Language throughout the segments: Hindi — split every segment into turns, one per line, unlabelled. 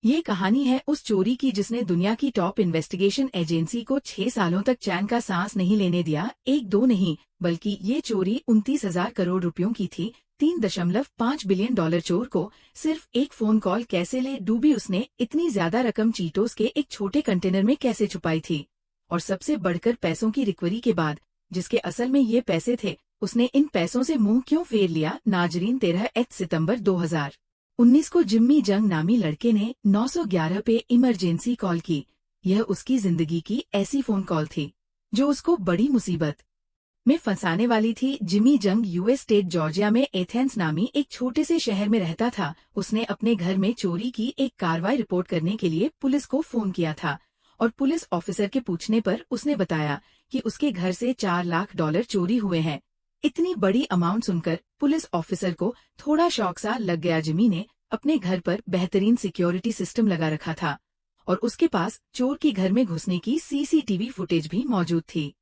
ये कहानी है उस चोरी की जिसने दुनिया की टॉप इन्वेस्टिगेशन एजेंसी को 6 सालों तक चैन का सांस नहीं लेने दिया। एक दो नहीं, बल्कि ये चोरी 29,000 करोड़ रुपयों की थी। 3.5 बिलियन डॉलर चोर को सिर्फ एक फोन कॉल कैसे ले डूबी, उसने इतनी ज्यादा रकम चीटोस के एक छोटे कंटेनर में कैसे छुपाई थी। और सबसे बढ़कर पैसों की रिकवरी के बाद, जिसके असल में ये पैसे थे, उसने इन पैसों से मुंह क्यों फेर लिया। नाजरीन, 13 सितंबर 2019 को जिम्मी जंग नामी लड़के ने 911 पे इमरजेंसी कॉल की। यह उसकी जिंदगी की ऐसी फोन कॉल थी जो उसको बड़ी मुसीबत में फंसाने वाली थी। जिम्मी जंग यूएस स्टेट जॉर्जिया में एथेंस नामी एक छोटे से शहर में रहता था। उसने अपने घर में चोरी की एक कार्रवाई रिपोर्ट करने के लिए पुलिस को फोन किया था और पुलिस ऑफिसर के पूछने पर उसने बताया कि उसके घर से 4 लाख डॉलर चोरी हुए हैं। इतनी बड़ी अमाउंट सुनकर पुलिस ऑफिसर को थोड़ा शौक सा लग गया। जिमी ने अपने घर पर बेहतरीन सिक्योरिटी सिस्टम लगा रखा था और उसके पास चोर की घर में घुसने की सीसीटीवी फुटेज भी मौजूद थी,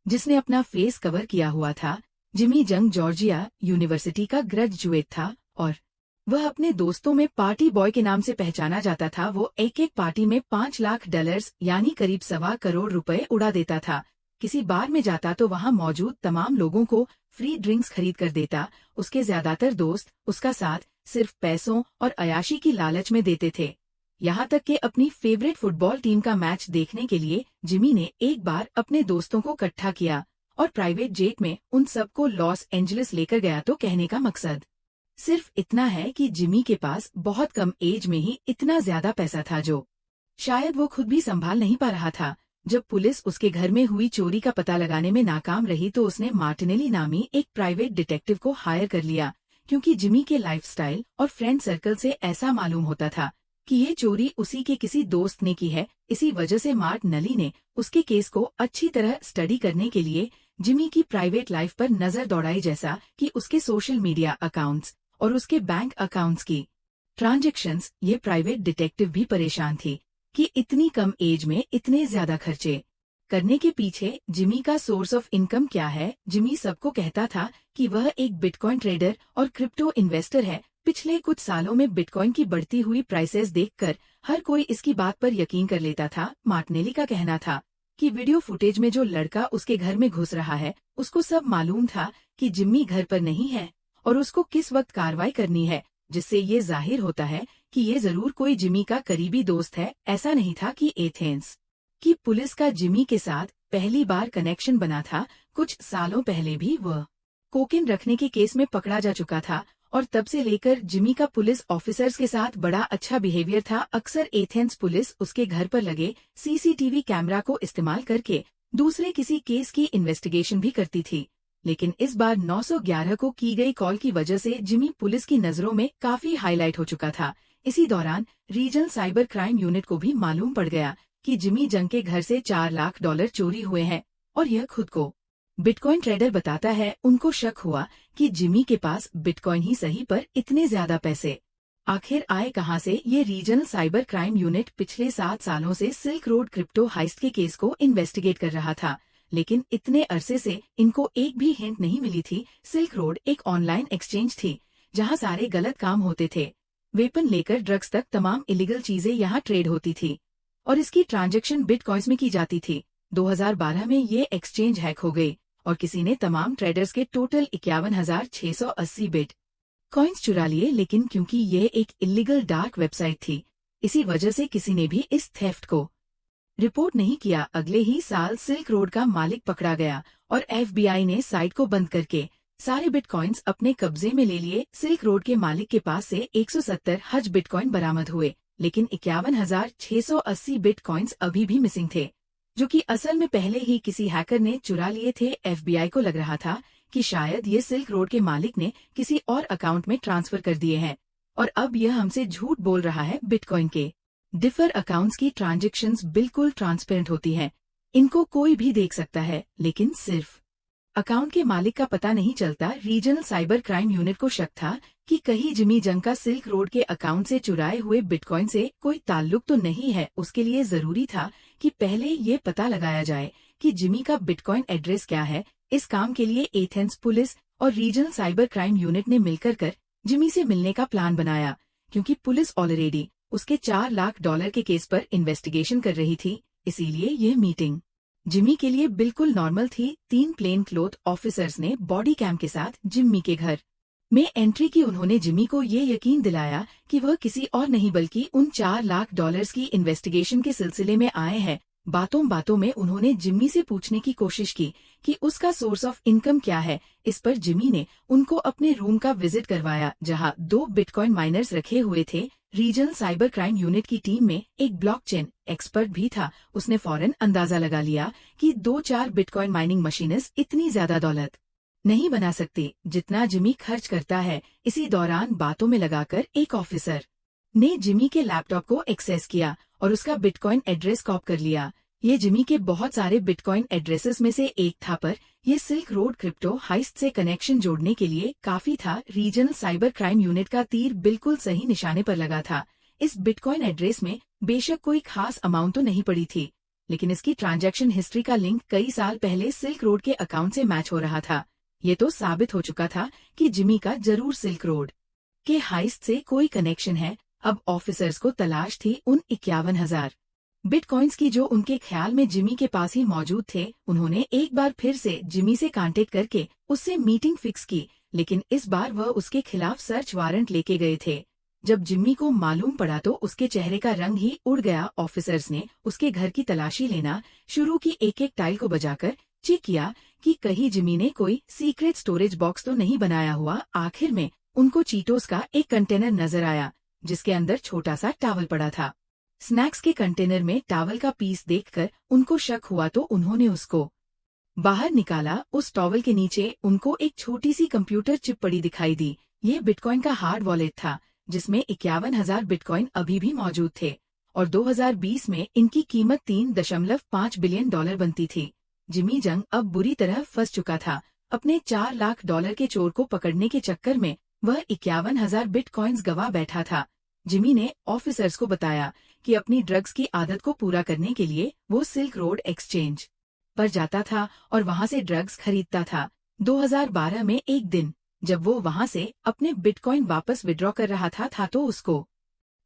जिसने अपना फेस कवर किया हुआ था। जिमी जंग जॉर्जिया यूनिवर्सिटी का ग्रेजुएट था और वह अपने दोस्तों में पार्टी बॉय के नाम से पहचाना जाता था। वो एक एक पार्टी में 5 लाख डॉलर्स यानी करीब 1.25 करोड़ रुपए उड़ा देता था। किसी बार में जाता तो वहां मौजूद तमाम लोगों को फ्री ड्रिंक्स खरीद कर देता। उसके ज्यादातर दोस्त उसका साथ सिर्फ पैसों और अयाशी की लालच में देते थे। यहाँ तक कि अपनी फेवरेट फुटबॉल टीम का मैच देखने के लिए जिमी ने एक बार अपने दोस्तों को इकट्ठा किया और प्राइवेट जेट में उन सबको लॉस एंजलिस लेकर गया। तो कहने का मकसद सिर्फ इतना है कि जिमी के पास बहुत कम एज में ही इतना ज्यादा पैसा था जो शायद वो खुद भी संभाल नहीं पा रहा था। जब पुलिस उसके घर में हुई चोरी का पता लगाने में नाकाम रही तो उसने मार्टिनेली नामी एक प्राइवेट डिटेक्टिव को हायर कर लिया, क्योंकि जिमी के लाइफस्टाइल और फ्रेंड सर्कल से ऐसा मालूम होता था कि ये चोरी उसी के किसी दोस्त ने की है। इसी वजह से मार्टिनेली ने उसके केस को अच्छी तरह स्टडी करने के लिए जिमी की प्राइवेट लाइफ पर नजर दौड़ाई, जैसा कि उसके सोशल मीडिया अकाउंट्स और उसके बैंक अकाउंट्स की ट्रांजैक्शंस। ये प्राइवेट डिटेक्टिव भी परेशान थी कि इतनी कम एज में इतने ज्यादा खर्चे करने के पीछे जिमी का सोर्स ऑफ इनकम क्या है। जिमी सबको कहता था कि वह एक बिटकॉइन ट्रेडर और क्रिप्टो इन्वेस्टर है। पिछले कुछ सालों में बिटकॉइन की बढ़ती हुई प्राइसेस देखकर हर कोई इसकी बात पर यकीन कर लेता था। मार्टिनेली का कहना था कि वीडियो फुटेज में जो लड़का उसके घर में घुस रहा है, उसको सब मालूम था कि जिम्मी घर पर नहीं है और उसको किस वक्त कार्रवाई करनी है, जिससे ये जाहिर होता है कि ये जरूर कोई जिमी का करीबी दोस्त है। ऐसा नहीं था कि एथेंस की पुलिस का जिमी के साथ पहली बार कनेक्शन बना था। कुछ सालों पहले भी वह कोकेन रखने के केस में पकड़ा जा चुका था और तब से लेकर जिमी का पुलिस ऑफिसर्स के साथ बड़ा अच्छा बिहेवियर था। अक्सर एथेंस पुलिस उसके घर पर लगे सीसीटीवी कैमरा को इस्तेमाल करके दूसरे किसी केस की इन्वेस्टिगेशन भी करती थी, लेकिन इस बार 911 को की गई कॉल की वजह से जिमी पुलिस की नजरों में काफी हाईलाइट हो चुका था। इसी दौरान रीजनल साइबर क्राइम यूनिट को भी मालूम पड़ गया कि जिमी जंग के घर से 4 लाख डॉलर चोरी हुए हैं और यह खुद को बिटकॉइन ट्रेडर बताता है। उनको शक हुआ कि जिमी के पास बिटकॉइन ही सही पर इतने ज्यादा पैसे आखिर आए कहां से। ये रीजनल साइबर क्राइम यूनिट पिछले 7 सालों से सिल्क रोड क्रिप्टो हाइस्ट के केस को इन्वेस्टिगेट कर रहा था, लेकिन इतने अरसे से इनको एक भी हिंट नहीं मिली थी। सिल्क रोड एक ऑनलाइन एक्सचेंज थी जहां सारे गलत काम होते थे। वेपन लेकर ड्रग्स तक तमाम इलीगल चीजें यहां ट्रेड होती थी और इसकी ट्रांजैक्शन बिटकॉइंस में की जाती थी। 2012 में ये एक्सचेंज हैक हो गई और किसी ने तमाम ट्रेडर्स के टोटल 51,680 बिट कॉइन्स चुरा लिए, लेकिन क्योंकि ये एक इलीगल डार्क वेबसाइट थी, इसी वजह से किसी ने भी इस थेफ्ट को रिपोर्ट नहीं किया। अगले ही साल सिल्क रोड का मालिक पकड़ा गया और एफबीआई ने साइट को बंद करके सारे बिटकॉइन्स अपने कब्जे में ले लिए। सिल्क रोड के मालिक के पास से 170 हज बिटकॉइन बरामद हुए, लेकिन 51,680 बिटकॉइन्स अभी भी मिसिंग थे, जो कि असल में पहले ही किसी हैकर ने चुरा लिए थे। एफबीआई को लग रहा था कि शायद ये सिल्क रोड के मालिक ने किसी और अकाउंट में ट्रांसफर कर दिए हैं और अब यह हमसे झूठ बोल रहा है। बिटकॉइन के डिफर अकाउंट्स की ट्रांजैक्शंस बिल्कुल ट्रांसपेरेंट होती हैं, इनको कोई भी देख सकता है, लेकिन सिर्फ अकाउंट के मालिक का पता नहीं चलता। रीजनल साइबर क्राइम यूनिट को शक था कि कहीं जिमी जंग का सिल्क रोड के अकाउंट से चुराए हुए बिटकॉइन से कोई ताल्लुक तो नहीं है। उसके लिए जरूरी था कि पहले ये पता लगाया जाए कि जिमी का बिटकॉइन एड्रेस क्या है। इस काम के लिए एथेंस पुलिस और रीजनल साइबर क्राइम यूनिट ने मिलकर जिमी से मिलने का प्लान बनाया, क्योंकि पुलिस ऑलरेडी उसके $4 लाख के केस पर इन्वेस्टिगेशन कर रही थी, इसीलिए ये मीटिंग जिमी के लिए बिल्कुल नॉर्मल थी। 3 प्लेन क्लोथ ऑफिसर्स ने बॉडी कैम के साथ जिम्मी के घर में एंट्री की। उन्होंने जिमी को ये यकीन दिलाया कि वह किसी और नहीं बल्कि उन $4 लाख की इन्वेस्टिगेशन के सिलसिले में आए हैं। बातों बातों में उन्होंने जिम्मी से पूछने की कोशिश की कि उसका सोर्स ऑफ इनकम क्या है। इस पर जिमी ने उनको अपने रूम का विजिट करवाया, जहां 2 बिटकॉइन माइनर्स रखे हुए थे। रीजनल साइबर क्राइम यूनिट की टीम में एक ब्लॉकचेन एक्सपर्ट भी था। उसने फौरन अंदाजा लगा लिया कि 2-4 बिटकॉइन माइनिंग मशीनस इतनी ज्यादा दौलत नहीं बना सकती जितना जिमी खर्च करता है। इसी दौरान बातों में लगाकर एक ऑफिसर ने जिमी के लैपटॉप को एक्सेस किया और उसका बिटकॉइन एड्रेस कॉपी कर लिया। ये जिमी के बहुत सारे बिटकॉइन एड्रेसेस में से एक था, पर यह सिल्क रोड क्रिप्टो हाइस्ट से कनेक्शन जोड़ने के लिए काफी था। रीजनल साइबर क्राइम यूनिट का तीर बिल्कुल सही निशाने पर लगा था। इस बिटकॉइन एड्रेस में बेशक कोई खास अमाउंट तो नहीं पड़ी थी, लेकिन इसकी ट्रांजैक्शन हिस्ट्री का लिंक कई साल पहले सिल्क रोड के अकाउंट से मैच हो रहा था। ये तो साबित हो चुका था कि जिमी का जरूर सिल्क रोड के हाइस्ट से कोई कनेक्शन है। अब ऑफिसर्स को तलाश थी उन 51,000 बिटकॉइंस की जो उनके ख्याल में जिमी के पास ही मौजूद थे। उन्होंने एक बार फिर से जिमी से कांटेक्ट करके उससे मीटिंग फिक्स की, लेकिन इस बार वह उसके खिलाफ सर्च वारंट लेके गए थे। जब जिम्मी को मालूम पड़ा तो उसके चेहरे का रंग ही उड़ गया। ऑफिसर्स ने उसके घर की तलाशी लेना शुरू की, एक एक टाइल को बजाकर चेक किया कि कहीं जिमी ने कोई सीक्रेट स्टोरेज बॉक्स तो नहीं बनाया हुआ। आखिर में उनको चीटोस का एक कंटेनर नजर आया, जिसके अंदर छोटा सा टावल पड़ा था। स्नैक्स के कंटेनर में टावल का पीस देखकर उनको शक हुआ तो उन्होंने उसको बाहर निकाला। उस टॉवल के नीचे उनको एक छोटी सी कंप्यूटर चिप पड़ी दिखाई दी। ये बिटकॉइन का हार्ड वॉलेट था, जिसमें 51,000 बिटकॉइन अभी भी मौजूद थे और 2020 में इनकी कीमत $3.5 बिलियन बनती थी। जिमी जंग अब बुरी तरह फंस चुका था। अपने $4 लाख के चोर को पकड़ने के चक्कर में वह 51,000 बिटकॉइंस गवा बैठा था। जिमी ने ऑफिसर्स को बताया कि अपनी ड्रग्स की आदत को पूरा करने के लिए वो सिल्क रोड एक्सचेंज पर जाता था और वहां से ड्रग्स खरीदता था। 2012 में एक दिन जब वो वहां से अपने बिटकॉइन वापस विड्रॉ कर रहा था तो उसको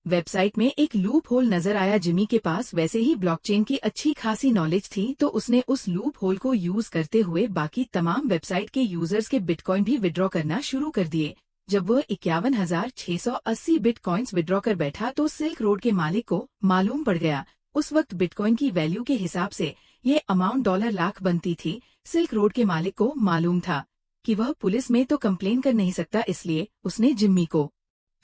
वेबसाइट में एक लूप होल नजर आया। जिमी के पास वैसे ही ब्लॉकचेन की अच्छी खासी नॉलेज थी, तो उसने उस लूप होल को यूज करते हुए बाकी तमाम वेबसाइट के यूजर्स के बिटकॉइन भी विड्रॉ करना शुरू कर दिए। जब वह 51,680 बिटकॉइंस विड्रॉ कर बैठा तो सिल्क रोड के मालिक को मालूम पड़ गया। उस वक्त बिटकॉइन की वैल्यू के हिसाब से ये अमाउंट $1 लाख बनती थी। सिल्क रोड के मालिक को मालूम था कि वह पुलिस में तो कंप्लेन कर नहीं सकता, इसलिए उसने जिम्मी को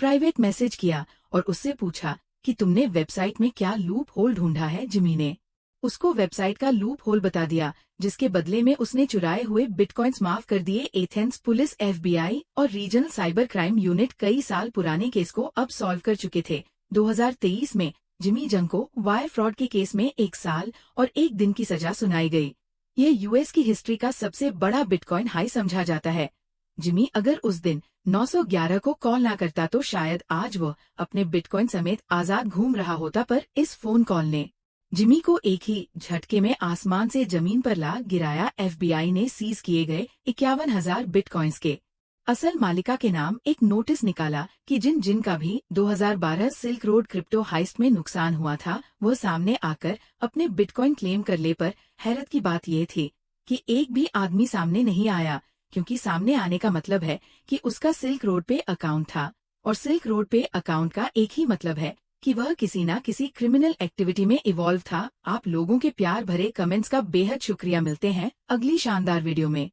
प्राइवेट मैसेज किया और उससे पूछा कि तुमने वेबसाइट में क्या लूप होल ढूंढा है। जिमी ने उसको वेबसाइट का लूप होल बता दिया, जिसके बदले में उसने चुराए हुए बिटकॉइंस माफ कर दिए। एथेंस पुलिस, FBI और रीजनल साइबर क्राइम यूनिट कई साल पुराने केस को अब सॉल्व कर चुके थे। 2023 में जिमी जंग को वायर फ्रॉड के केस में 1 साल और 1 दिन की सजा सुनाई गई। ये US की हिस्ट्री का सबसे बड़ा बिटकॉइन हाई समझा जाता है। जिमी अगर उस दिन 911 को कॉल ना करता तो शायद आज वो अपने बिटकॉइन समेत आजाद घूम रहा होता, पर इस फोन कॉल ने जिमी को एक ही झटके में आसमान से जमीन पर ला गिराया। FBI ने सीज किए गए 51,000 बिटकॉइंस के असल मालिका के नाम एक नोटिस निकाला कि जिनका भी 2012 सिल्क रोड क्रिप्टो हाइस्ट में नुकसान हुआ था, वो सामने आकर अपने बिटकॉइन क्लेम कर ले। पर हैरत की बात यह थी कि एक भी आदमी सामने नहीं आया, क्योंकि सामने आने का मतलब है कि उसका सिल्क रोड पे अकाउंट था, और सिल्क रोड पे अकाउंट का एक ही मतलब है कि वह किसी न किसी क्रिमिनल एक्टिविटी में इवॉल्व था। आप लोगों के प्यार भरे कमेंट्स का बेहद शुक्रिया। मिलते हैं अगली शानदार वीडियो में।